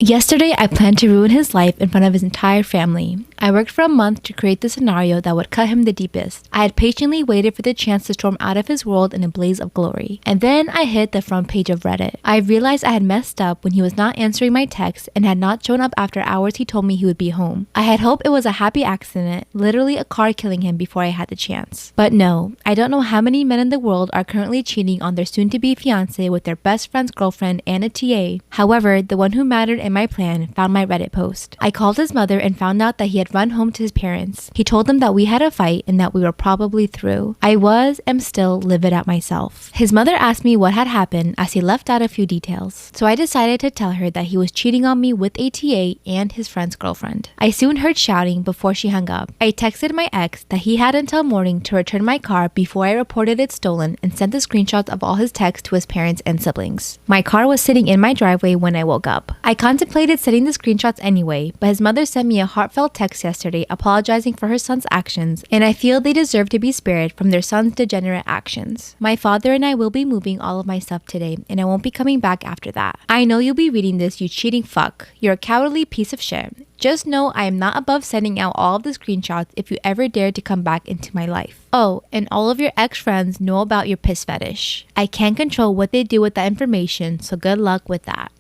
Yesterday, I planned to ruin his life in front of his entire family. I worked for a month to create the scenario that would cut him the deepest. I had patiently waited for the chance to storm out of his world in a blaze of glory. And then I hit the front page of Reddit. I realized I had messed up when he was not answering my texts and had not shown up after hours he told me he would be home. I had hoped it was a happy accident, literally a car killing him before I had the chance. But no, I don't know how many men in the world are currently cheating on their soon-to-be fiancé with their best friend's girlfriend and a TA. However, the one who mattered in my plan found my Reddit post. I called his mother and found out that he had run home to his parents. He told them that we had a fight and that we were probably through. I am still livid at myself. His mother asked me what had happened as he left out a few details. So I decided to tell her that he was cheating on me with a TA and his friend's girlfriend. I soon heard shouting before she hung up. I texted my ex that he had until morning to return my car before I reported it stolen and sent the screenshots of all his texts to his parents and siblings. My car was sitting in my driveway when I woke up. I contemplated sending the screenshots anyway, but his mother sent me a heartfelt text yesterday apologizing for her son's actions, and I feel they deserve to be spared from their son's degenerate actions. My father and I will be moving all of my stuff today, and I won't be coming back after that. I know you'll be reading this, you cheating fuck. You're a cowardly piece of shit. Just know I am not above sending out all of the screenshots if you ever dare to come back into my life. Oh, and all of your ex-friends know about your piss fetish. I can't control what they do with that information, so good luck with that.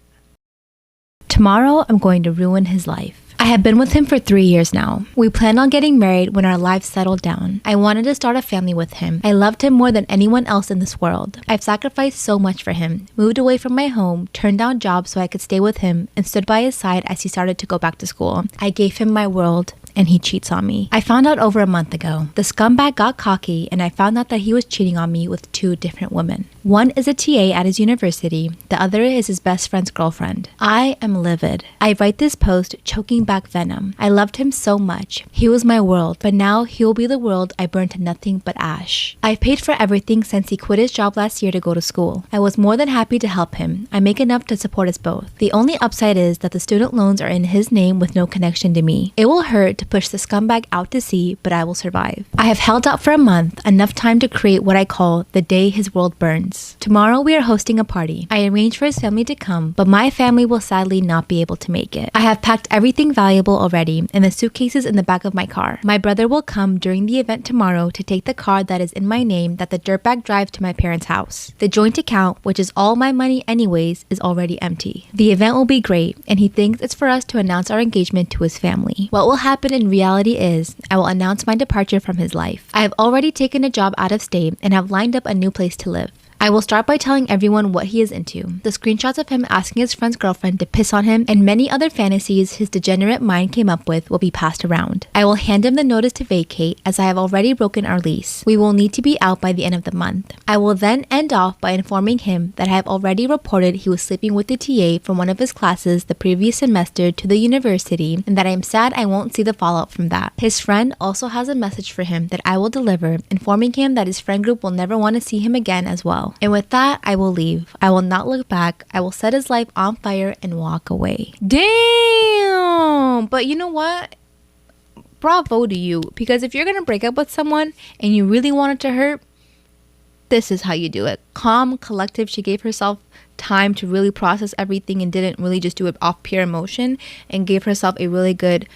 Tomorrow, I'm going to ruin his life. I have been with him for 3 years now. We planned on getting married when our lives settled down. I wanted to start a family with him. I loved him more than anyone else in this world. I've sacrificed so much for him, moved away from my home, turned down jobs so I could stay with him, and stood by his side as he started to go back to school. I gave him my world, and he cheats on me. I found out over a month ago. The scumbag got cocky and I found out that he was cheating on me with 2 different women. One is a TA at his university, the other is his best friend's girlfriend. I am livid. I write this post choking back venom. I loved him so much. He was my world, but now he will be the world I burned to nothing but ash. I've paid for everything since he quit his job last year to go to school. I was more than happy to help him. I make enough to support us both. The only upside is that the student loans are in his name with no connection to me. It will hurt to push the scumbag out to sea, but I will survive. I have held out for a month, enough time to create what I call the day his world burns. Tomorrow we are hosting a party. I arranged for his family to come, but my family will sadly not be able to make it. I have packed everything valuable already in the suitcases in the back of my car. My brother will come during the event tomorrow to take the car that is in my name that the dirtbag drives to my parents' house. The joint account, which is all my money anyways, is already empty. The event will be great, and he thinks it's for us to announce our engagement to his family. What will happen in reality is I will announce my departure from his life. I have already taken a job out of state and have lined up a new place to live. I will start by telling everyone what he is into. The screenshots of him asking his friend's girlfriend to piss on him and many other fantasies his degenerate mind came up with will be passed around. I will hand him the notice to vacate as I have already broken our lease. We will need to be out by the end of the month. I will then end off by informing him that I have already reported he was sleeping with the TA from one of his classes the previous semester to the university and that I am sad I won't see the fallout from that. His friend also has a message for him that I will deliver, informing him that his friend group will never want to see him again as well. And with that, I will leave. I will not look back. I will set his life on fire and walk away. Damn! But you know what? Bravo to you. Because if you're going to break up with someone and you really want it to hurt, this is how you do it. Calm, collective. She gave herself time to really process everything and didn't really just do it off pure emotion and gave herself a really good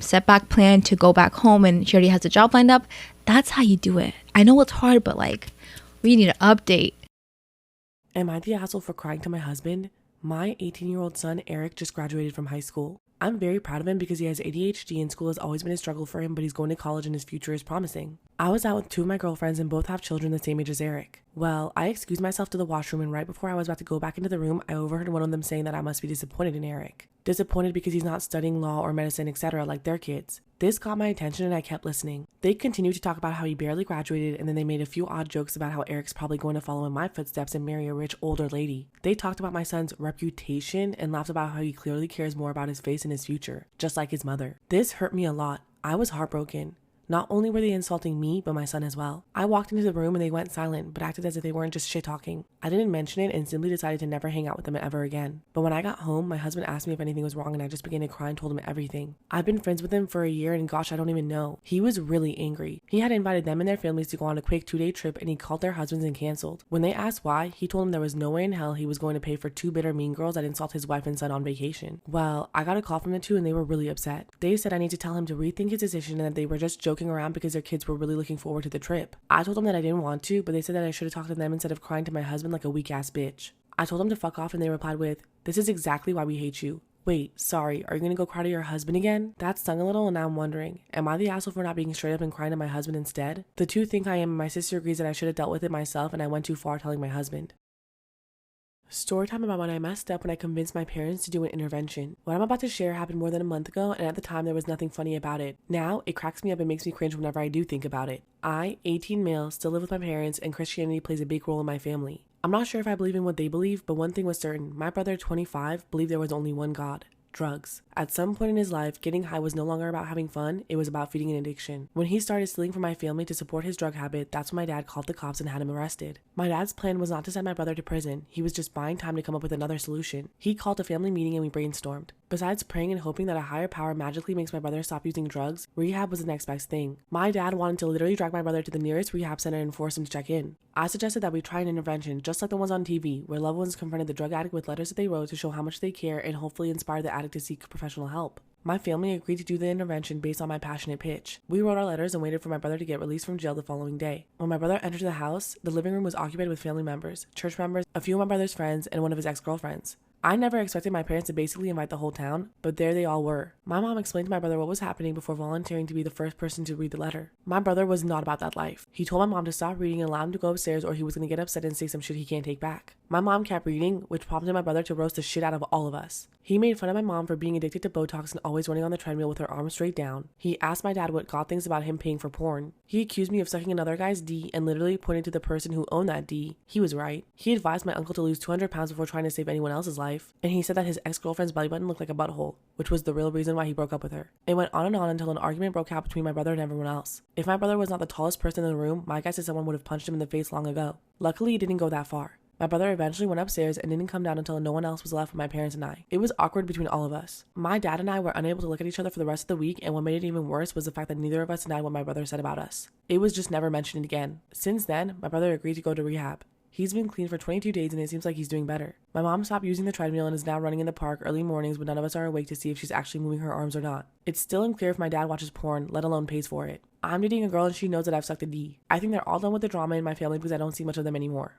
setback plan to go back home, and she already has a job lined up. That's how you do it. I know it's hard, but like, we need an update. Am I the asshole for crying to my husband? My 18-year-old son, Eric, just graduated from high school. I'm very proud of him because he has ADHD and school has always been a struggle for him, but he's going to college and his future is promising. I was out with 2 of my girlfriends and both have children the same age as Eric. Well, I excused myself to the washroom, and right before I was about to go back into the room, I overheard one of them saying that I must be disappointed in Eric. Disappointed because he's not studying law or medicine, etc. like their kids. This caught my attention and I kept listening. They continued to talk about how he barely graduated, and then they made a few odd jokes about how Eric's probably going to follow in my footsteps and marry a rich older lady. They talked about my son's reputation and laughed about how he clearly cares more about his face and his future, just like his mother. This hurt me a lot. I was heartbroken. Not only were they insulting me, but my son as well. I walked into the room and they went silent, but acted as if they weren't just shit talking. I didn't mention it and simply decided to never hang out with them ever again. But when I got home, my husband asked me if anything was wrong and I just began to cry and told him everything. I've been friends with him for a year and gosh, I don't even know. He was really angry. He had invited them and their families to go on a quick 2-day trip and he called their husbands and canceled. When they asked why, he told them there was no way in hell he was going to pay for 2 bitter mean girls that insult his wife and son on vacation. Well, I got a call from the two and they were really upset. They said I need to tell him to rethink his decision and that they were just joking around because their kids were really looking forward to the trip. I told them that I didn't want to, but they said that I should have talked to them instead of crying to my husband like a weak ass bitch. I told them to fuck off and they replied with, "This is exactly why we hate you." Wait, sorry, are you gonna go cry to your husband again? That stung a little and now I'm wondering, am I the asshole for not being straight up and crying to my husband instead? The two think I am and my sister agrees that I should have dealt with it myself and I went too far telling my husband. Story time about when I messed up when I convinced my parents to do an intervention. What I'm about to share happened more than a month ago and at the time there was nothing funny about it. Now, it cracks me up and makes me cringe whenever I do think about it. I, 18 male, still live with my parents and Christianity plays a big role in my family. I'm not sure if I believe in what they believe, but one thing was certain. My brother, 25, believed there was only one God. Drugs. At some point in his life, getting high was no longer about having fun, it was about feeding an addiction. When he started stealing from my family to support his drug habit, that's when my dad called the cops and had him arrested. My dad's plan was not to send my brother to prison, he was just buying time to come up with another solution. He called a family meeting and we brainstormed. Besides praying and hoping that a higher power magically makes my brother stop using drugs, rehab was the next best thing. My dad wanted to literally drag my brother to the nearest rehab center and force him to check in. I suggested that we try an intervention, just like the ones on TV, where loved ones confronted the drug addict with letters that they wrote to show how much they care and hopefully inspire the addict to seek professional help. My family agreed to do the intervention based on my passionate pitch. We wrote our letters and waited for my brother to get released from jail the following day. When my brother entered the house, the living room was occupied with family members, church members, a few of my brother's friends, and one of his ex-girlfriends. I never expected my parents to basically invite the whole town, but there they all were. My mom explained to my brother what was happening before volunteering to be the first person to read the letter. My brother was not about that life. He told my mom to stop reading and allow him to go upstairs or he was going to get upset and say some shit he can't take back. My mom kept reading, which prompted my brother to roast the shit out of all of us. He made fun of my mom for being addicted to Botox and always running on the treadmill with her arms straight down. He asked my dad what God thinks about him paying for porn. He accused me of sucking another guy's D and literally pointed to the person who owned that D. He was right. He advised my uncle to lose 200 pounds before trying to save anyone else's life. And he said that his ex-girlfriend's belly button looked like a butthole, which was the real reason why he broke up with her. It went on and on until an argument broke out between my brother and everyone else. If my brother was not the tallest person in the room, my guess is someone would have punched him in the face long ago. Luckily, it didn't go that far. My brother eventually went upstairs and didn't come down until no one else was left with my parents and I. It was awkward between all of us. My dad and I were unable to look at each other for the rest of the week, and what made it even worse was the fact that neither of us denied what my brother said about us. It was just never mentioned again. Since then, my brother agreed to go to rehab. He's been clean for 22 days and it seems like he's doing better. My mom stopped using the treadmill and is now running in the park early mornings when none of us are awake to see if she's actually moving her arms or not. It's still unclear if my dad watches porn, let alone pays for it. I'm dating a girl and she knows that I've sucked a D. I think they're all done with the drama in my family because I don't see much of them anymore.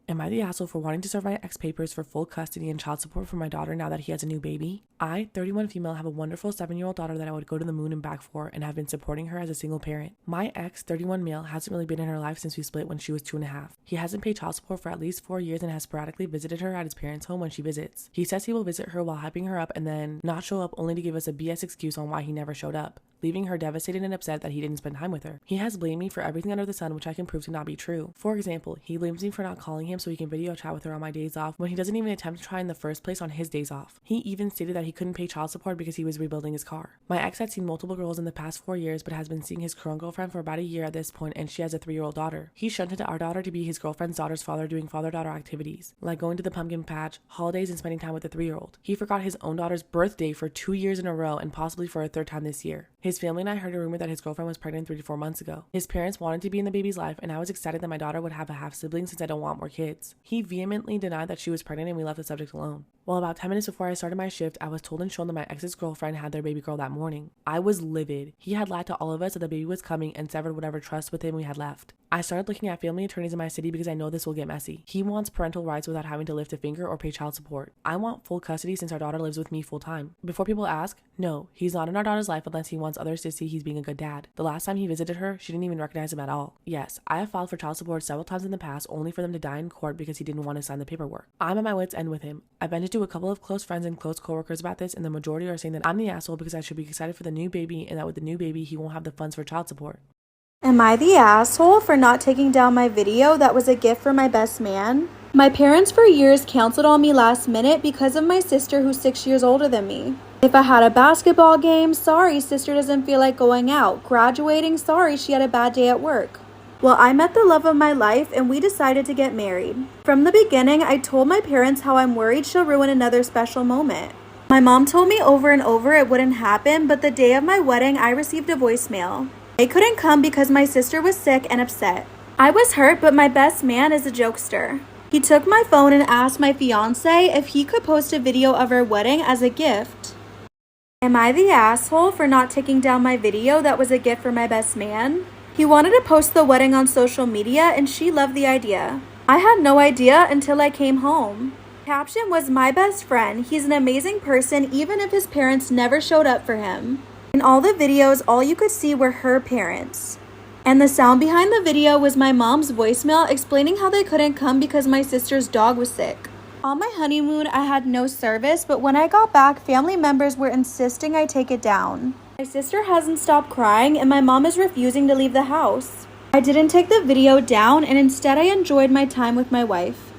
Am I the asshole for wanting to serve my ex papers for full custody and child support for my daughter now that he has a new baby? I, 31 female, have a wonderful 7-year-old daughter that I would go to the moon and back for and have been supporting her as a single parent. My ex, 31 male, hasn't really been in her life since we split when she was 2.5. He hasn't paid child support for at least 4 years and has sporadically visited her at his parents' home when she visits. He says he will visit her while hyping her up and then not show up only to give us a BS excuse on why he never showed up, leaving her devastated and upset that he didn't spend time with her. He has blamed me for everything under the sun, which I can prove to not be true. For example, he blames me for not calling him so he can video chat with her on my days off when he doesn't even attempt to try in the first place on his days off. He even stated that he couldn't pay child support because he was rebuilding his car. My ex had seen multiple girls in the past 4 years but has been seeing his current girlfriend for about a year at this point and she has a 3-year-old daughter. He shunted our daughter to be his girlfriend's daughter's father doing father-daughter activities, like going to the pumpkin patch, holidays, and spending time with the 3-year-old. He forgot his own daughter's birthday for 2 years in a row and possibly for a 3rd time this year. His family and I heard a rumor that his girlfriend was pregnant 3 to 4 months ago. His parents wanted to be in the baby's life and I was excited that my daughter would have a half-sibling since I don't want more kids. He vehemently denied that she was pregnant and we left the subject alone. Well, about 10 minutes before I started my shift, I was told and shown that my ex's girlfriend had their baby girl that morning. I was livid. He had lied to all of us that the baby was coming and severed whatever trust with him we had left. I started looking at family attorneys in my city because I know this will get messy. He wants parental rights without having to lift a finger or pay child support. I want full custody since our daughter lives with me full time. Before people ask, no, he's not in our daughter's life unless he wants others to see he's being a good dad. The last time he visited her, she didn't even recognize him at all. Yes, I have filed for child support several times in the past only for them to die in court because he didn't want to sign the paperwork. I'm at my wit's end with him. I've vented to a couple of close friends and close coworkers about this and the majority are saying that I'm the asshole because I should be excited for the new baby and that with the new baby he won't have the funds for child support. Am I the asshole for not taking down my video that was a gift for my best man? My parents for years canceled on me last minute because of my sister who's 6 years older than me. If I had a basketball game, sorry, sister doesn't feel like going out. Graduating, sorry, she had a bad day at work. Well, I met the love of my life and we decided to get married. From the beginning, I told my parents how I'm worried she'll ruin another special moment. My mom told me over and over it wouldn't happen, but the day of my wedding, I received a voicemail. They couldn't come because my sister was sick and upset. I was hurt, but my best man is a jokester. He took my phone and asked my fiance if he could post a video of our wedding as a gift. Am I the asshole for not taking down my video that was a gift for my best man? He wanted to post the wedding on social media and she loved the idea. I had no idea until I came home. Caption was my best friend. He's an amazing person even if his parents never showed up for him. In all the videos, all you could see were her parents. And the sound behind the video was my mom's voicemail explaining how they couldn't come because my sister's dog was sick. On my honeymoon, I had no service, but when I got back, family members were insisting I take it down. My sister hasn't stopped crying and my mom is refusing to leave the house. I didn't take the video down and instead I enjoyed my time with my wife.